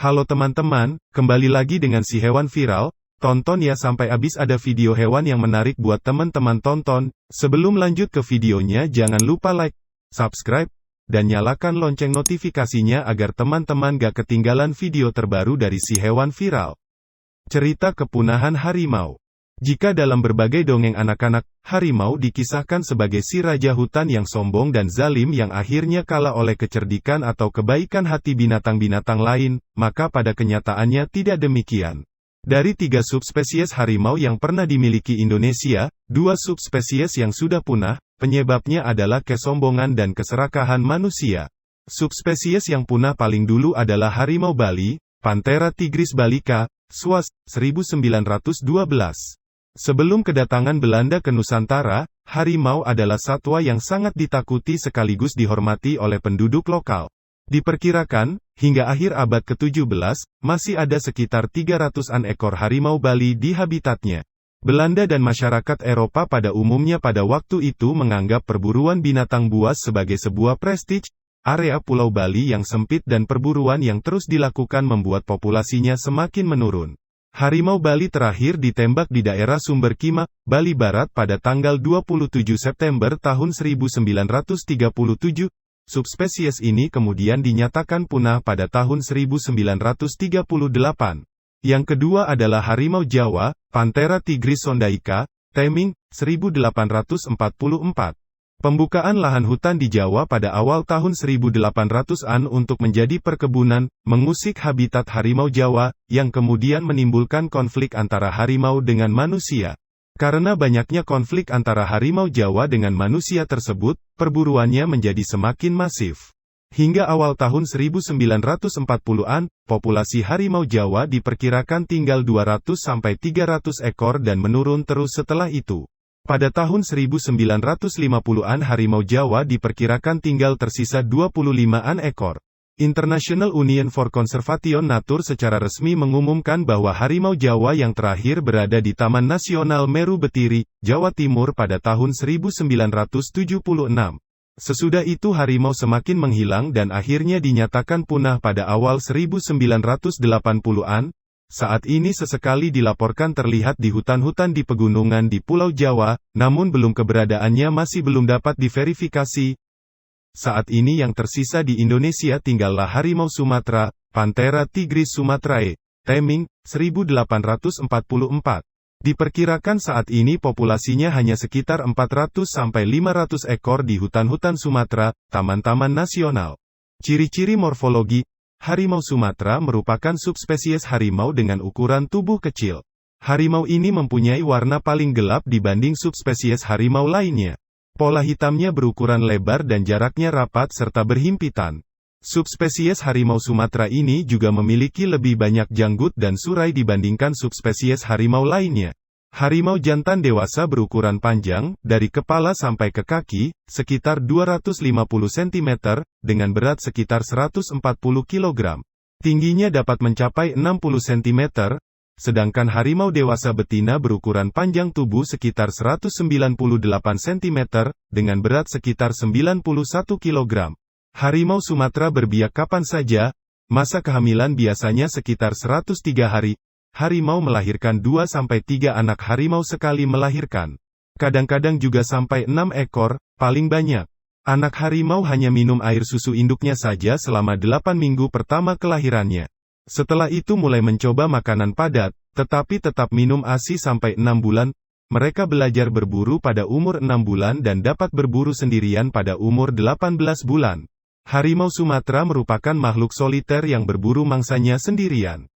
Halo teman-teman, kembali lagi dengan si hewan viral. Tonton ya sampai habis, ada video hewan yang menarik buat teman-teman tonton. Sebelum lanjut ke videonya, jangan lupa like, subscribe, dan nyalakan lonceng notifikasinya agar teman-teman gak ketinggalan video terbaru dari si hewan viral. Cerita kepunahan harimau. Jika dalam berbagai dongeng anak-anak, harimau dikisahkan sebagai si raja hutan yang sombong dan zalim yang akhirnya kalah oleh kecerdikan atau kebaikan hati binatang-binatang lain, maka pada kenyataannya tidak demikian. Dari 3 subspesies harimau yang pernah dimiliki Indonesia, 2 subspesies yang sudah punah, penyebabnya adalah kesombongan dan keserakahan manusia. Subspesies yang punah paling dulu adalah harimau Bali, Panthera tigris balica, SWAS, 1912. Sebelum kedatangan Belanda ke Nusantara, harimau adalah satwa yang sangat ditakuti sekaligus dihormati oleh penduduk lokal. Diperkirakan, hingga akhir abad ke-17, masih ada sekitar 300-an ekor harimau Bali di habitatnya. Belanda dan masyarakat Eropa pada umumnya pada waktu itu menganggap perburuan binatang buas sebagai sebuah prestij. Area Pulau Bali yang sempit dan perburuan yang terus dilakukan membuat populasinya semakin menurun. Harimau Bali terakhir ditembak di daerah Sumber Kima, Bali Barat pada tanggal 27 September tahun 1937. Subspesies ini kemudian dinyatakan punah pada tahun 1938. Yang kedua adalah harimau Jawa, Panthera tigris sondaica, Teming, 1844. Pembukaan lahan hutan di Jawa pada awal tahun 1800-an untuk menjadi perkebunan, mengusik habitat harimau Jawa, yang kemudian menimbulkan konflik antara harimau dengan manusia. Karena banyaknya konflik antara harimau Jawa dengan manusia tersebut, perburuannya menjadi semakin masif. Hingga awal tahun 1940-an, populasi harimau Jawa diperkirakan tinggal 200-300 ekor dan menurun terus setelah itu. Pada tahun 1950-an harimau Jawa diperkirakan tinggal tersisa 25-an ekor. International Union for Conservation Nature secara resmi mengumumkan bahwa harimau Jawa yang terakhir berada di Taman Nasional Meru Betiri, Jawa Timur pada tahun 1976. Sesudah itu harimau semakin menghilang dan akhirnya dinyatakan punah pada awal 1980-an. Saat ini sesekali dilaporkan terlihat di hutan-hutan di pegunungan di Pulau Jawa, namun keberadaannya masih belum dapat diverifikasi. Saat ini yang tersisa di Indonesia tinggallah harimau Sumatera, Panthera tigris sumatrae, Teming, 1844. Diperkirakan saat ini populasinya hanya sekitar 400-500 ekor di hutan-hutan Sumatera, taman-taman nasional. Ciri-ciri morfologi. Harimau Sumatera merupakan subspesies harimau dengan ukuran tubuh kecil. Harimau ini mempunyai warna paling gelap dibanding subspesies harimau lainnya. Pola hitamnya berukuran lebar dan jaraknya rapat serta berhimpitan. Subspesies harimau Sumatera ini juga memiliki lebih banyak janggut dan surai dibandingkan subspesies harimau lainnya. Harimau jantan dewasa berukuran panjang, dari kepala sampai ke kaki, sekitar 250 cm, dengan berat sekitar 140 kg. Tingginya dapat mencapai 60 cm, sedangkan harimau dewasa betina berukuran panjang tubuh sekitar 198 cm, dengan berat sekitar 91 kg. Harimau Sumatera berbiak kapan saja, masa kehamilan biasanya sekitar 103 hari. Harimau melahirkan 2-3 anak harimau sekali melahirkan. Kadang-kadang juga sampai 6 ekor, paling banyak. Anak harimau hanya minum air susu induknya saja selama 8 minggu pertama kelahirannya. Setelah itu mulai mencoba makanan padat, tetapi tetap minum ASI sampai 6 bulan. Mereka belajar berburu pada umur 6 bulan dan dapat berburu sendirian pada umur 18 bulan. Harimau Sumatera merupakan makhluk soliter yang berburu mangsanya sendirian.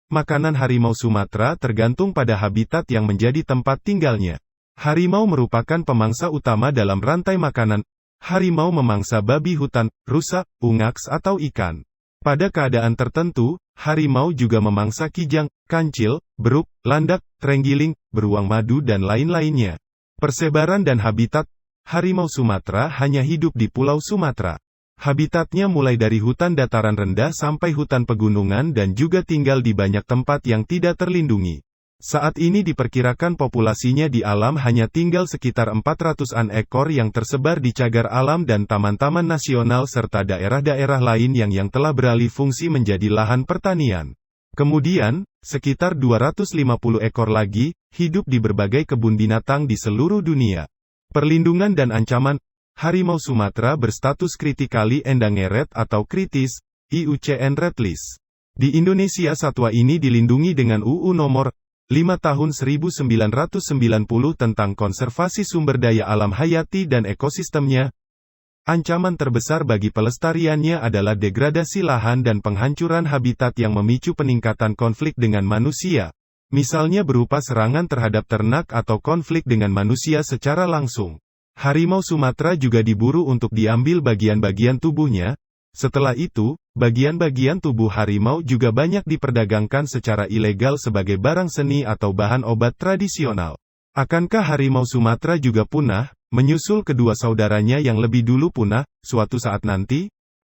Makanan harimau Sumatera tergantung pada habitat yang menjadi tempat tinggalnya. Harimau merupakan pemangsa utama dalam rantai makanan. Harimau memangsa babi hutan, rusa, ungaks atau ikan. Pada keadaan tertentu, harimau juga memangsa kijang, kancil, beruk, landak, terenggiling, beruang madu dan lain-lainnya. Persebaran dan habitat. Harimau Sumatera hanya hidup di Pulau Sumatera. Habitatnya mulai dari hutan dataran rendah sampai hutan pegunungan dan juga tinggal di banyak tempat yang tidak terlindungi. Saat ini diperkirakan populasinya di alam hanya tinggal sekitar 400-an ekor yang tersebar di cagar alam dan taman-taman nasional serta daerah-daerah lain yang telah beralih fungsi menjadi lahan pertanian. Kemudian, sekitar 250 ekor lagi, hidup di berbagai kebun binatang di seluruh dunia. Perlindungan dan ancaman, harimau Sumatera berstatus critically endangered atau kritis, IUCN Red List. Di Indonesia satwa ini dilindungi dengan UU nomor 5 tahun 1990 tentang konservasi sumber daya alam hayati dan ekosistemnya. Ancaman terbesar bagi pelestariannya adalah degradasi lahan dan penghancuran habitat yang memicu peningkatan konflik dengan manusia. Misalnya berupa serangan terhadap ternak atau konflik dengan manusia secara langsung. Harimau Sumatera juga diburu untuk diambil bagian-bagian tubuhnya. Setelah itu, bagian-bagian tubuh harimau juga banyak diperdagangkan secara ilegal sebagai barang seni atau bahan obat tradisional. Akankah harimau Sumatera juga punah, menyusul kedua saudaranya yang lebih dulu punah, suatu saat nanti?